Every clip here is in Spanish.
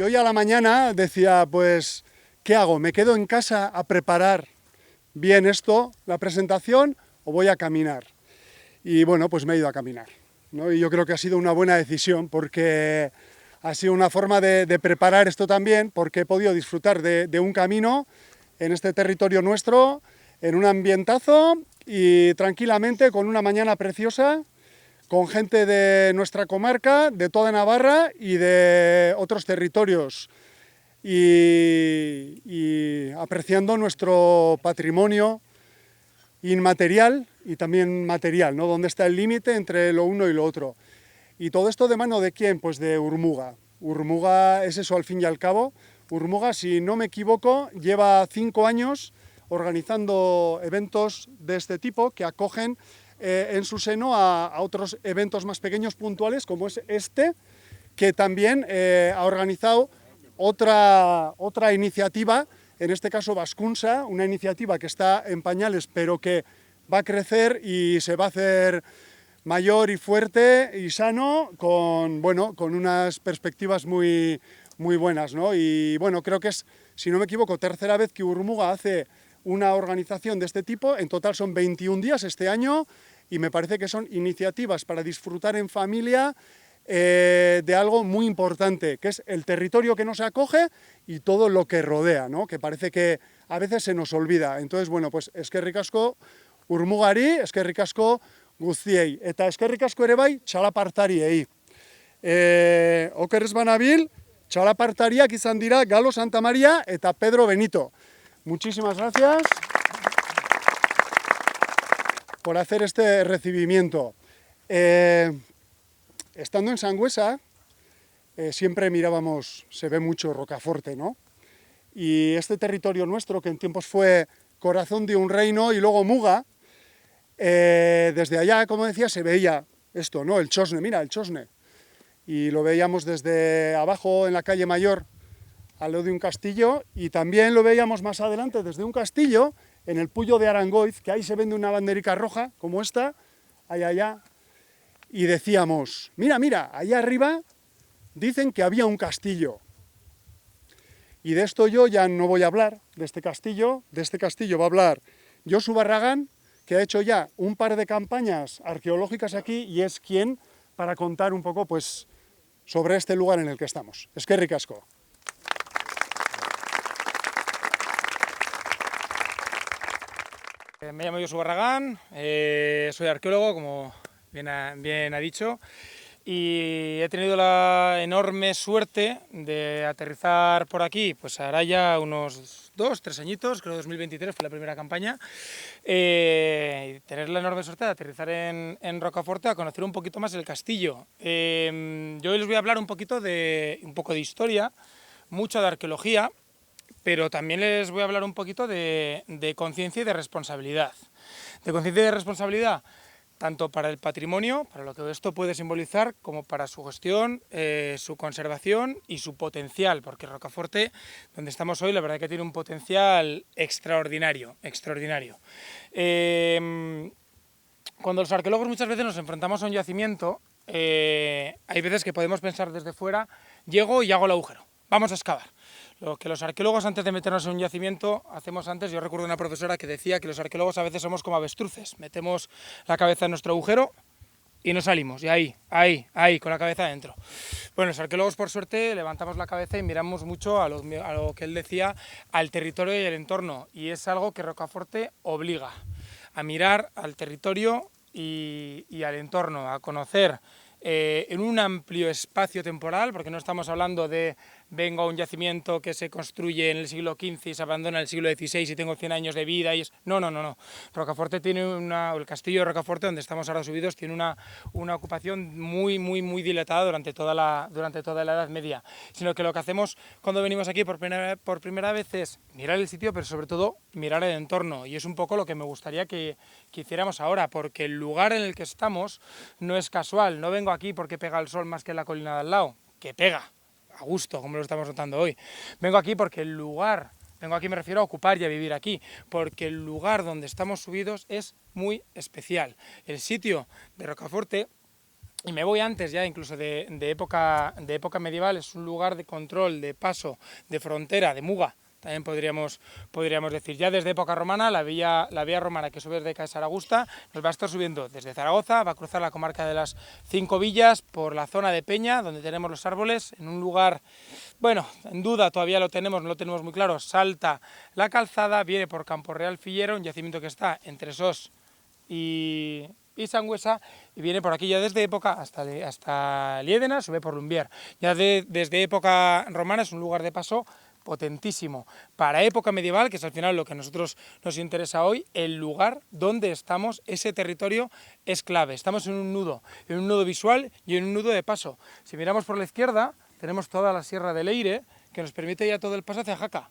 Y hoy a la mañana decía, pues, ¿qué hago? ¿Me quedo en casa a preparar bien esto, la presentación, o voy a caminar? Y bueno, pues me he ido a caminar, ¿no? Y yo creo que ha sido una buena decisión porque ha sido una forma de preparar esto también, porque he podido disfrutar de un camino en este territorio nuestro, en un ambientazo y tranquilamente con una mañana preciosa, con gente de nuestra comarca, de toda Navarra y de otros territorios. Y apreciando nuestro patrimonio inmaterial y también material, ¿no? ¿Dónde está el límite entre lo uno y lo otro? Y todo esto de mano de quién? Pues de Urmuga. Urmuga es eso al fin y al cabo. Urmuga, si no me equivoco, lleva 5 años organizando eventos de este tipo que acogen en su seno a otros eventos más pequeños puntuales como es este, que también ha organizado otra iniciativa, en este caso Vascunsa, una iniciativa que está en pañales pero que va a crecer y se va a hacer mayor y fuerte y sano con, bueno, con unas perspectivas muy buenas, ¿no? Y bueno, creo que es, si no me equivoco, tercera vez que Urmuga hace una organización de este tipo. En total son 21 días este año y me parece que son iniciativas para disfrutar en familia de algo muy importante, que es el territorio que nos acoge y todo lo que rodea, ¿no? Que parece que a veces se nos olvida. Entonces, bueno, pues eskerrik asko Urmugari, eskerrik asko guztiei, eta eskerrik asko ere bai txalapartariei. Oker ez banabil, txalapartariak izan dira Galo Santamaria eta Pedro Benito. Muchísimas gracias por hacer este recibimiento. Estando en Sangüesa, siempre mirábamos, se ve mucho Rocaforte, ¿no? Y este territorio nuestro, que en tiempos fue corazón de un reino y luego Muga, desde allá, como decía, se veía esto, ¿no? El Chosne, mira, el Chosne. Y lo veíamos desde abajo en la calle Mayor, al lado de un castillo, y también lo veíamos más adelante desde un castillo, en el Puyo de Arangoiz, que ahí se vende una banderica roja, como esta, allá, y decíamos, mira, mira, allá arriba dicen que había un castillo. Y de esto yo ya no voy a hablar, de este castillo va a hablar Josu Barragán, que ha hecho ya un par de campañas arqueológicas aquí y es quien para contar un poco pues, sobre este lugar en el que estamos. Eskerrik asko. Me llamo Josu Barragán, soy arqueólogo, como bien ha dicho, y he tenido la enorme suerte de aterrizar por aquí, pues hará ya unos 2-3 añitos, creo que 2023 fue la primera campaña, y tener la enorme suerte de aterrizar en Rocaforte a conocer un poquito más el castillo. Yo hoy les voy a hablar un poco de historia, mucho de arqueología, pero también les voy a hablar un poquito de conciencia y de responsabilidad. De conciencia y de responsabilidad tanto para el patrimonio, para lo que esto puede simbolizar, como para su gestión, su conservación y su potencial, porque Rocaforte, donde estamos hoy, la verdad que tiene un potencial extraordinario. Cuando los arqueólogos muchas veces nos enfrentamos a un yacimiento, hay veces que podemos pensar desde fuera, llego y hago el agujero, vamos a excavar. Lo que los arqueólogos, antes de meternos en un yacimiento, hacemos antes. Yo recuerdo una profesora que decía que los arqueólogos a veces somos como avestruces. Metemos la cabeza en nuestro agujero y no salimos. Y ahí, con la cabeza adentro. Bueno, los arqueólogos, por suerte, levantamos la cabeza y miramos mucho a lo que él decía, al territorio y el entorno. Y es algo que Rocaforte obliga a mirar al territorio y al entorno, a conocer en un amplio espacio temporal, porque no estamos hablando de vengo a un yacimiento que se construye en el siglo XV y se abandona en el siglo XVI y tengo 100 años de vida. No. Rocaforte tiene el castillo de Rocaforte, donde estamos ahora subidos, tiene una ocupación muy dilatada durante toda la Edad Media. Sino que lo que hacemos cuando venimos aquí por primera vez es mirar el sitio, pero sobre todo mirar el entorno. Y es un poco lo que me gustaría que hiciéramos ahora, porque el lugar en el que estamos no es casual. No vengo aquí porque pega el sol más que en la colina de al lado, que pega a gusto, como lo estamos notando hoy. Vengo aquí porque me refiero a ocupar y a vivir aquí, porque el lugar donde estamos subidos es muy especial. El sitio de Rocaforte y me voy antes ya incluso de época medieval, es un lugar de control, de paso, de frontera, de muga. También podríamos decir, ya desde época romana, la vía romana que sube desde Saragusta nos va a estar subiendo desde Zaragoza, va a cruzar la comarca de las 5 villas por la zona de Peña, donde tenemos los árboles, en un lugar, bueno, en duda todavía lo tenemos, no lo tenemos muy claro, salta la calzada, viene por Campo Real Fillero, un yacimiento que está entre Sos y Sangüesa, y viene por aquí ya desde época hasta Liédena, sube por Lumbier. Ya desde época romana es un lugar de paso potentísimo. Para época medieval, que es al final lo que a nosotros nos interesa hoy, el lugar donde estamos, ese territorio es clave. Estamos en un nudo visual y en un nudo de paso. Si miramos por la izquierda, tenemos toda la Sierra del Eire, que nos permite ya todo el paso hacia Jaca.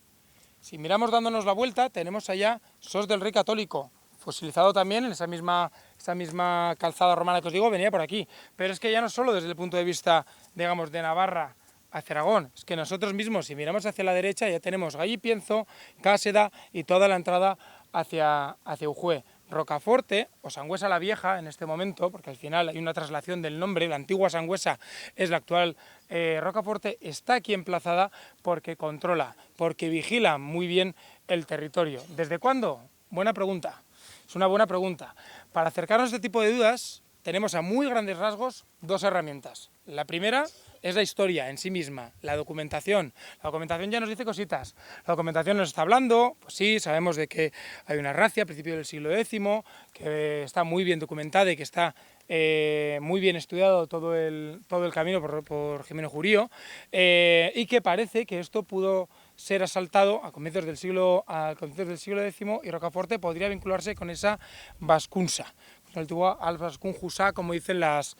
Si miramos dándonos la vuelta, tenemos allá Sos del Rey Católico, fosilizado también en esa misma calzada romana que os digo, venía por aquí. Pero es que ya no solo desde el punto de vista, digamos, de Navarra hacia Aragón, es que nosotros mismos, si miramos hacia la derecha, ya tenemos Gallipienzo, Cáseda y toda la entrada hacia Ujue. Rocaforte, o Sangüesa la Vieja en este momento, porque al final hay una traslación del nombre, la antigua Sangüesa es la actual Rocaforte, está aquí emplazada porque controla, porque vigila muy bien el territorio. ¿Desde cuándo? Buena pregunta, es una buena pregunta. Para acercarnos a este tipo de dudas, tenemos a muy grandes rasgos dos herramientas. La primera es la historia en sí misma, la documentación. La documentación ya nos dice cositas. La documentación nos está hablando, pues sí, sabemos de que hay una racia a principios del siglo X, que está muy bien documentada y que está muy bien estudiado todo el camino por Jimeno Jurío, y que parece que esto pudo ser asaltado a comienzos del siglo X y Rocaforte podría vincularse con esa vascunsa. El antiguo al-Vascun-Jusá, como dicen las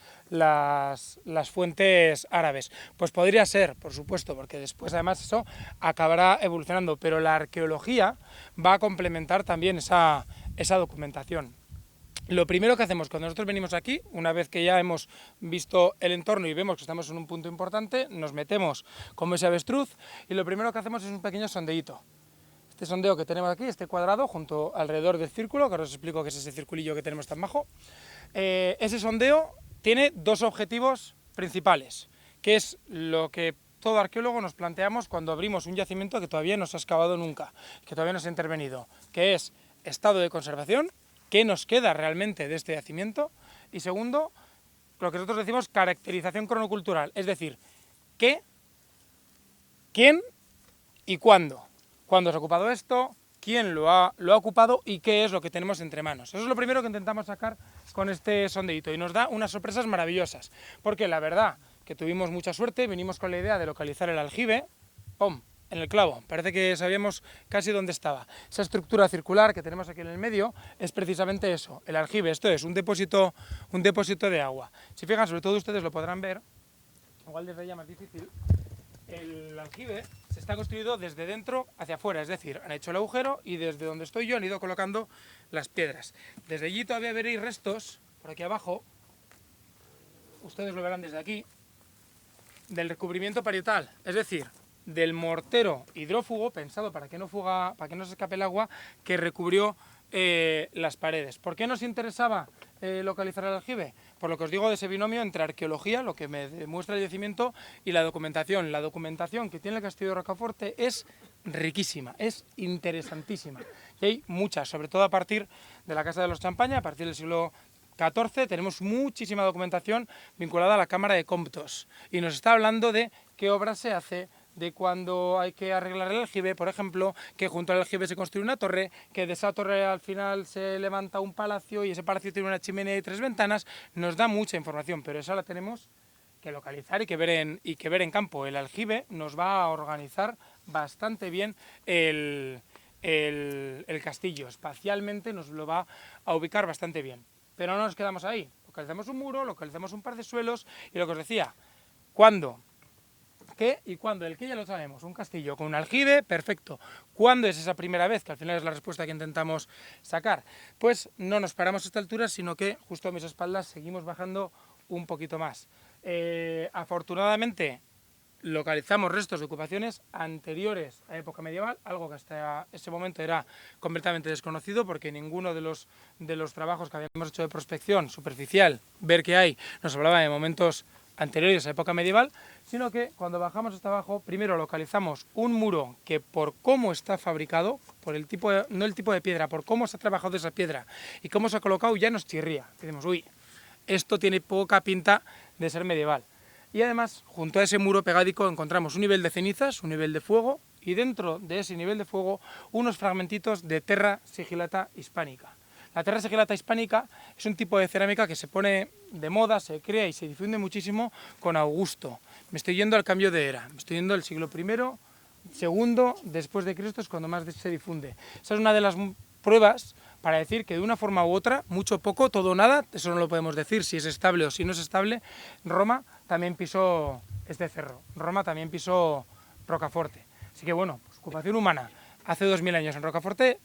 fuentes árabes. Pues podría ser, por supuesto, porque después además eso acabará evolucionando, pero la arqueología va a complementar también esa documentación. Lo primero que hacemos cuando nosotros venimos aquí, una vez que ya hemos visto el entorno y vemos que estamos en un punto importante, nos metemos como ese avestruz y lo primero que hacemos es un pequeño sondeíto. Este sondeo que tenemos aquí, este cuadrado, junto alrededor del círculo, que ahora os explico qué es ese circulillo que tenemos tan bajo. Ese sondeo tiene dos objetivos principales, que es lo que todo arqueólogo nos planteamos cuando abrimos un yacimiento que todavía no se ha excavado nunca, que todavía no se ha intervenido, que es estado de conservación, qué nos queda realmente de este yacimiento, y segundo, lo que nosotros decimos caracterización cronocultural, es decir, qué, quién y cuándo. ¿Cuándo se ha ocupado esto? ¿Quién lo ha ocupado? ¿Y qué es lo que tenemos entre manos? Eso es lo primero que intentamos sacar con este sondeíto y nos da unas sorpresas maravillosas. Porque la verdad que tuvimos mucha suerte, vinimos con la idea de localizar el aljibe, ¡pum!, en el clavo. Parece que sabíamos casi dónde estaba. Esa estructura circular que tenemos aquí en el medio es precisamente eso, el aljibe. Esto es un depósito de agua. Si fijan, sobre todo ustedes lo podrán ver, igual desde allá más difícil, el aljibe se está construido desde dentro hacia afuera, es decir, han hecho el agujero y desde donde estoy yo han ido colocando las piedras. Desde allí todavía veréis restos, por aquí abajo, ustedes lo verán desde aquí, del recubrimiento parietal, es decir, del mortero hidrófugo, pensado para que no se escape el agua, que recubrió las paredes. ¿Por qué nos interesaba localizar el aljibe? Por lo que os digo de ese binomio entre arqueología, lo que me demuestra el yacimiento, y la documentación. La documentación que tiene el castillo de Rocaforte es riquísima, es interesantísima. Y hay muchas, sobre todo a partir de la Casa de los Champaña, a partir del siglo XIV, tenemos muchísima documentación vinculada a la Cámara de Comptos. Y nos está hablando de qué obra se hace, de cuando hay que arreglar el aljibe, por ejemplo, que junto al aljibe se construye una torre, que de esa torre al final se levanta un palacio y ese palacio tiene una chimenea y 3 ventanas, nos da mucha información, pero esa la tenemos que localizar y que ver en campo. El aljibe nos va a organizar bastante bien el castillo, espacialmente nos lo va a ubicar bastante bien. Pero no nos quedamos ahí, localizamos un muro, localizamos un par de suelos y lo que os decía, ¿cuándo? ¿Qué y cuándo? El qué ya lo sabemos, un castillo con un aljibe, perfecto. ¿Cuándo es esa primera vez? Que al final es la respuesta que intentamos sacar. Pues no nos paramos a esta altura, sino que justo a mis espaldas seguimos bajando un poquito más. Afortunadamente, localizamos restos de ocupaciones anteriores a época medieval, algo que hasta ese momento era completamente desconocido porque ninguno de los trabajos que habíamos hecho de prospección superficial, ver qué hay, nos hablaba de momentos anteriores a época medieval, sino que cuando bajamos hasta abajo, primero localizamos un muro que por cómo está fabricado, por el tipo no el tipo de piedra, por cómo se ha trabajado esa piedra y cómo se ha colocado, ya nos chirría. Decimos, uy, esto tiene poca pinta de ser medieval. Y además, junto a ese muro pegadico encontramos un nivel de cenizas, un nivel de fuego, y dentro de ese nivel de fuego unos fragmentitos de terra sigillata hispánica. La terra sigillata hispánica es un tipo de cerámica que se pone de moda, se crea y se difunde muchísimo con Augusto. Me estoy yendo al cambio de era, me estoy yendo al siglo I, segundo después de Cristo es cuando más se difunde. Esa es una de las pruebas para decir que de una forma u otra, mucho o poco, todo o nada, eso no lo podemos decir si es estable o si no es estable, Roma también pisó este cerro, Roma también pisó Rocaforte. Así que bueno, pues, ocupación humana hace 2000 años en Rocaforte,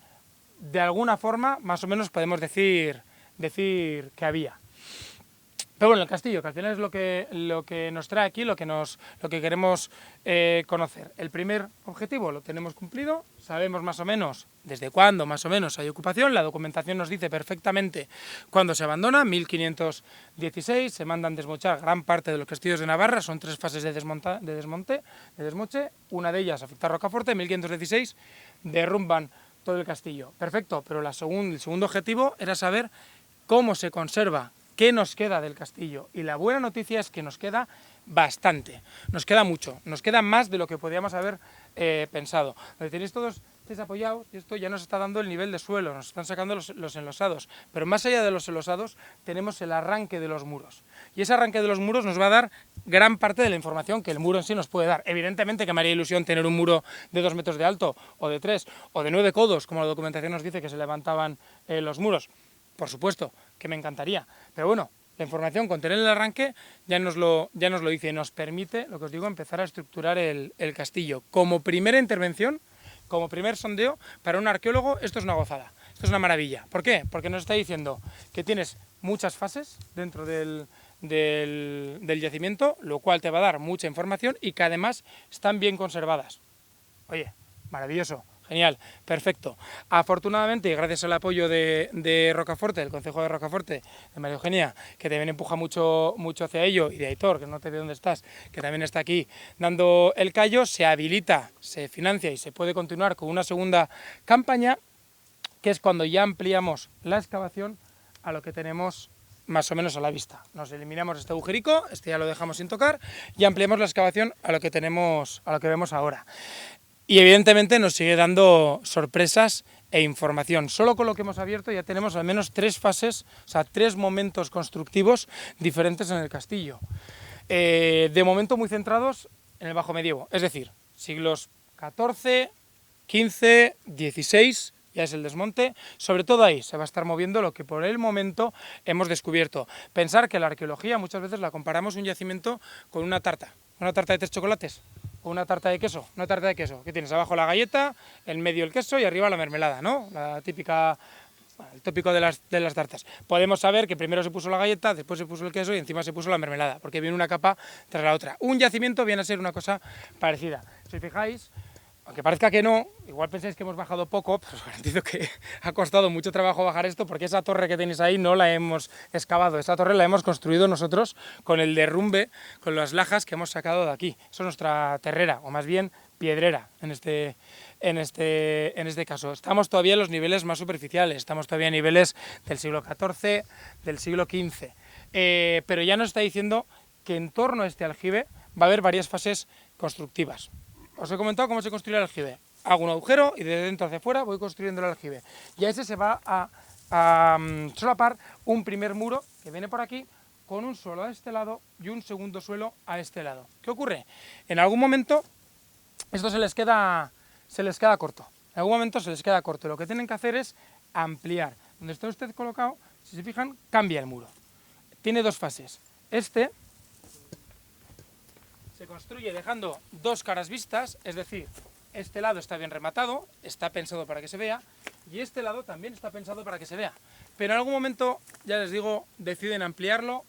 de alguna forma más o menos podemos decir que había. Pero bueno, el castillo, que al final es lo que nos trae aquí, lo que queremos conocer. El primer objetivo lo tenemos cumplido, sabemos más o menos desde cuándo más o menos hay ocupación, la documentación nos dice perfectamente cuándo se abandona, 1516, se mandan desmochar gran parte de los castillos de Navarra, son 3 fases de desmoche, una de ellas afecta a Rocaforte, 1516 derrumban todo el castillo. Perfecto, pero el segundo objetivo era saber cómo se conserva, qué nos queda del castillo. Y la buena noticia es que nos queda bastante, nos queda mucho, nos queda más de lo que podíamos haber pensado. Lo tenéis todos apoyados y esto ya nos está dando el nivel de suelo, nos están sacando los enlosados. Pero más allá de los enlosados tenemos el arranque de los muros. Y ese arranque de los muros nos va a dar gran parte de la información que el muro en sí nos puede dar. Evidentemente que me haría ilusión tener un muro de 2 metros de alto, o de 3, o de 9 codos, como la documentación nos dice que se levantaban los muros. Por supuesto, que me encantaría. Pero bueno, la información con tener el arranque ya nos lo dice, nos permite, lo que os digo, empezar a estructurar el castillo. Como primera intervención, como primer sondeo, para un arqueólogo esto es una gozada, esto es una maravilla. ¿Por qué? Porque nos está diciendo que tienes muchas fases dentro del yacimiento, lo cual te va a dar mucha información y que además están bien conservadas. Oye, maravilloso. Genial, perfecto. Afortunadamente, y gracias al apoyo de Rocaforte, del Concejo de Rocaforte, de María Eugenia, que también empuja mucho hacia ello, y de Aitor, que no te ve dónde estás, que también está aquí dando el callo, se habilita, se financia y se puede continuar con una segunda campaña, que es cuando ya ampliamos la excavación a lo que tenemos más o menos a la vista. Nos eliminamos este agujerico, este ya lo dejamos sin tocar, y ampliamos la excavación a lo que tenemos, a lo que vemos ahora. Y evidentemente nos sigue dando sorpresas e información. Solo con lo que hemos abierto ya tenemos al menos 3 fases, o sea, 3 momentos constructivos diferentes en el castillo. De momento muy centrados en el Bajo Medievo, es decir, siglos XIV, XV, XVI, ya es el desmonte, sobre todo ahí se va a estar moviendo lo que por el momento hemos descubierto. Pensar que la arqueología muchas veces la comparamos un yacimiento con una tarta de 3 chocolates. O una tarta de queso, ¿qué tienes? Abajo la galleta, en medio el queso y arriba la mermelada, ¿no? La típica, el tópico de las tartas. Podemos saber que primero se puso la galleta, después se puso el queso y encima se puso la mermelada, porque viene una capa tras la otra. Un yacimiento viene a ser una cosa parecida. Si os fijáis, aunque parezca que no, igual pensáis que hemos bajado poco, pero os garantizo que ha costado mucho trabajo bajar esto, porque esa torre que tenéis ahí no la hemos excavado, esa torre la hemos construido nosotros con el derrumbe, con las lajas que hemos sacado de aquí. Eso es nuestra terrera, o más bien piedrera en este caso. Estamos todavía en los niveles más superficiales, estamos todavía en niveles del siglo XIV, del siglo XV, pero ya nos está diciendo que en torno a este aljibe va a haber varias fases constructivas. Os he comentado cómo se construye el aljibe. Hago un agujero y de dentro hacia afuera voy construyendo el aljibe. Y a ese se va a solapar un primer muro que viene por aquí con un suelo a este lado y un segundo suelo a este lado. ¿Qué ocurre? En algún momento esto se les queda corto. En algún momento se les queda corto. Lo que tienen que hacer es ampliar. Donde está usted colocado, si se fijan, cambia el muro. Tiene 2 fases. Este se construye dejando 2 caras vistas, es decir, este lado está bien rematado, está pensado para que se vea, y este lado también está pensado para que se vea. Pero en algún momento, ya les digo, deciden ampliarlo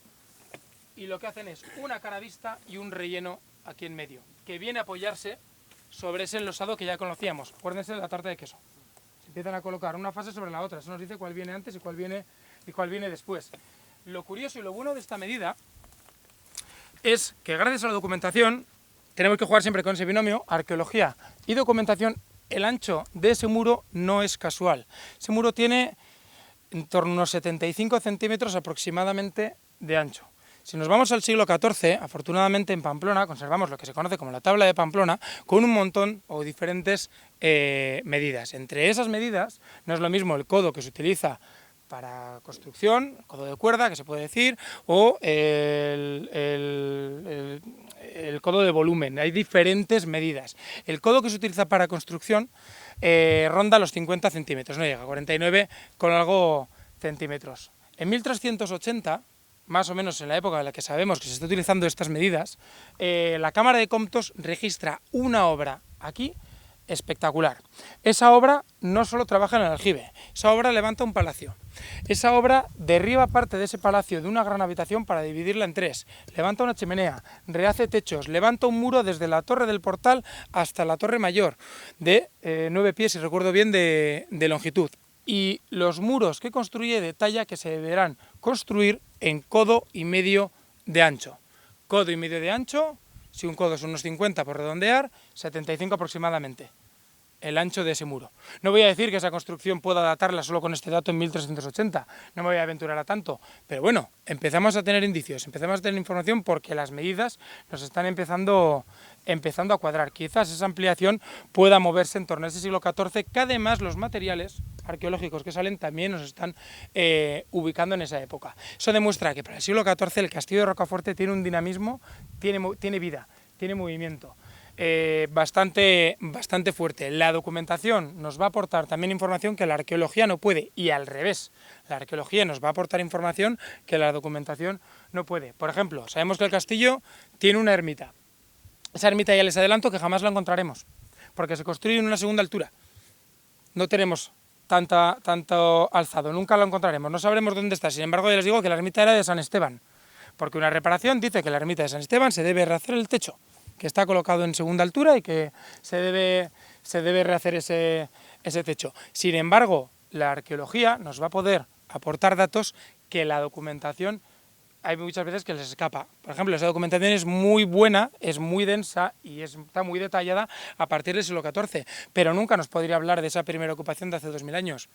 y lo que hacen es una cara vista y un relleno aquí en medio. que viene a apoyarse sobre ese enlosado que ya conocíamos. Acuérdense de la tarta de queso. Se empiezan a colocar una fase sobre la otra. Eso nos dice cuál viene antes y cuál viene después. Lo curioso y lo bueno de esta medida es que gracias a la documentación, tenemos que jugar siempre con ese binomio, arqueología y documentación. El ancho de ese muro no es casual. Ese muro tiene en torno a unos 75 centímetros aproximadamente de ancho. Si nos vamos al siglo XIV, afortunadamente en Pamplona conservamos lo que se conoce como la tabla de Pamplona, con un montón o diferentes medidas. Entre esas medidas no es lo mismo el codo que se utiliza para construcción, el codo de cuerda, que se puede decir, o el codo de volumen. Hay diferentes medidas. El codo que se utiliza para construcción ronda los 50 centímetros, no llega a 49 con algo centímetros. En 1380, más o menos en la época en la que sabemos que se está utilizando estas medidas, la Cámara de Comptos registra una obra aquí espectacular. Esa obra no solo trabaja en el aljibe, esa obra levanta un palacio. Esa obra derriba parte de ese palacio de una gran habitación para dividirla en tres, levanta una chimenea, rehace techos, levanta un muro desde la torre del portal hasta la torre mayor, de 9 pies, si recuerdo bien, de longitud. Y los muros que construye detalla que se deberán construir en codo y medio de ancho. Codo y medio de ancho, si un codo es unos 50 por redondear, 75 aproximadamente, el ancho de ese muro. No voy a decir que esa construcción pueda datarla solo con este dato en 1380, no me voy a aventurar a tanto, pero bueno, empezamos a tener indicios, empezamos a tener información porque las medidas nos están empezando a cuadrar. Quizás esa ampliación pueda moverse en torno a ese siglo XIV, que además los materiales arqueológicos que salen también nos están ubicando en esa época. Eso demuestra que para el siglo XIV el castillo de Rocaforte tiene un dinamismo, tiene vida, tiene movimiento. Bastante fuerte. La documentación nos va a aportar también información que la arqueología no puede, y al revés, la arqueología nos va a aportar información que la documentación no puede. Por ejemplo, sabemos que el castillo tiene una ermita. Esa ermita ya les adelanto que jamás la encontraremos, porque se construye en una segunda altura. No tenemos tanto alzado, nunca lo encontraremos, no sabremos dónde está. Sin embargo, ya les digo que la ermita era de San Esteban, porque una reparación dice que la ermita de San Esteban se debe rehacer el techo, que está colocado en segunda altura y que se debe rehacer ese techo. Sin embargo, la arqueología nos va a poder aportar datos que la documentación hay muchas veces que les escapa. Por ejemplo, esa documentación es muy buena, es muy densa y está muy detallada a partir del siglo XIV, pero nunca nos podría hablar de esa primera ocupación de hace 2000 años.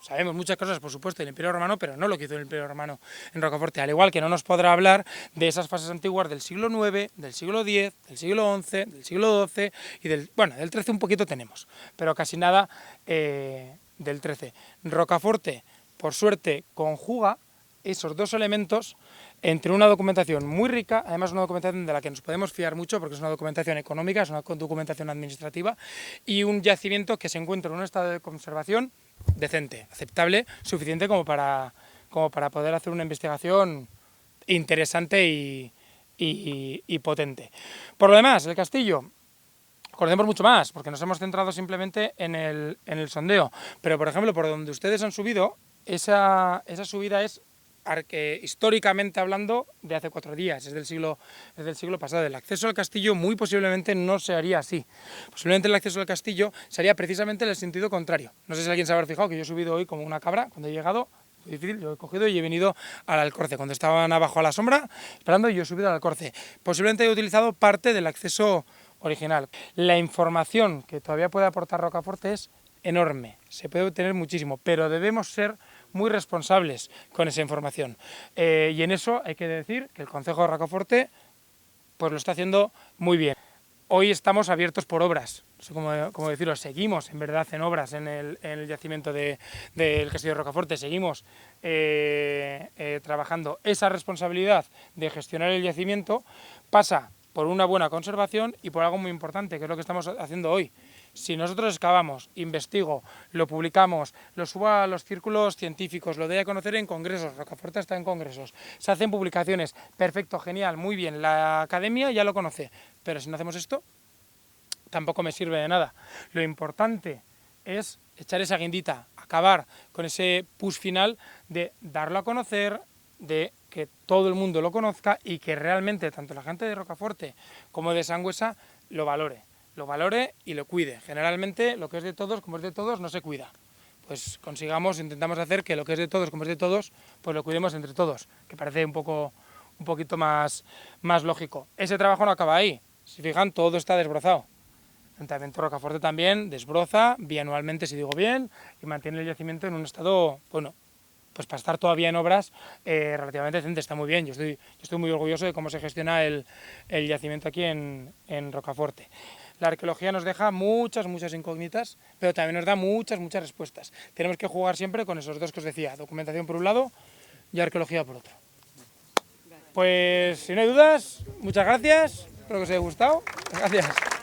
Sabemos muchas cosas, por supuesto, del Imperio Romano, pero no lo que hizo el Imperio Romano en Rocaforte. Al igual que no nos podrá hablar de esas fases antiguas del siglo IX, del siglo X, del siglo XI, del siglo XII y del XIII un poquito tenemos, pero casi nada del XIII. Rocaforte, por suerte, conjuga esos dos elementos entre una documentación muy rica, además una documentación de la que nos podemos fiar mucho porque es una documentación económica, es una documentación administrativa, y un yacimiento que se encuentra en un estado de conservación decente, aceptable, suficiente como para poder hacer una investigación interesante y potente. Por lo demás, el castillo, conocemos mucho más, porque nos hemos centrado simplemente en el sondeo, pero por ejemplo, por donde ustedes han subido, esa subida es históricamente hablando de hace 4 días, es del siglo pasado. El acceso al castillo muy posiblemente no se haría así. Posiblemente el acceso al castillo se haría precisamente en el sentido contrario. No sé si alguien se habrá fijado que yo he subido hoy como una cabra cuando he llegado. Muy difícil, yo he cogido y he venido al Alcorce. Cuando estaban abajo a la sombra esperando, yo he subido al Alcorce. Posiblemente he utilizado parte del acceso original. La información que todavía puede aportar Rocaforte es enorme, se puede obtener muchísimo, pero debemos ser muy responsables con esa información. Y en eso hay que decir que el Concejo de Rocaforte pues lo está haciendo muy bien. Hoy estamos abiertos por obras, no sé cómo decirlo, seguimos en verdad en obras en el yacimiento del castillo de Rocaforte, seguimos trabajando. Esa responsabilidad de gestionar el yacimiento pasa por una buena conservación y por algo muy importante, que es lo que estamos haciendo hoy. Si nosotros excavamos, investigo, lo publicamos, lo subo a los círculos científicos, lo doy a conocer en congresos, Rocaforte está en congresos, se hacen publicaciones, perfecto, genial, muy bien, la academia ya lo conoce, pero si no hacemos esto, tampoco me sirve de nada. Lo importante es echar esa guindita, acabar con ese push final de darlo a conocer, de que todo el mundo lo conozca y que realmente tanto la gente de Rocaforte como de Sangüesa lo valore y lo cuide. Generalmente lo que es de todos, como es de todos, no se cuida. Pues intentamos hacer que lo que es de todos, como es de todos, pues lo cuidemos entre todos, que parece un poquito más lógico. Ese trabajo no acaba ahí. Si fijan, todo está desbrozado. El Ayuntamiento de Rocaforte también desbroza bianualmente, si digo bien, y mantiene el yacimiento en un estado, bueno, pues para estar todavía en obras relativamente decente, está muy bien. Yo estoy muy orgulloso de cómo se gestiona el yacimiento aquí en Rocaforte. La arqueología nos deja muchas incógnitas, pero también nos da muchas respuestas. Tenemos que jugar siempre con esos dos que os decía, documentación por un lado y arqueología por otro. Pues si no hay dudas, muchas gracias, espero que os haya gustado. Gracias.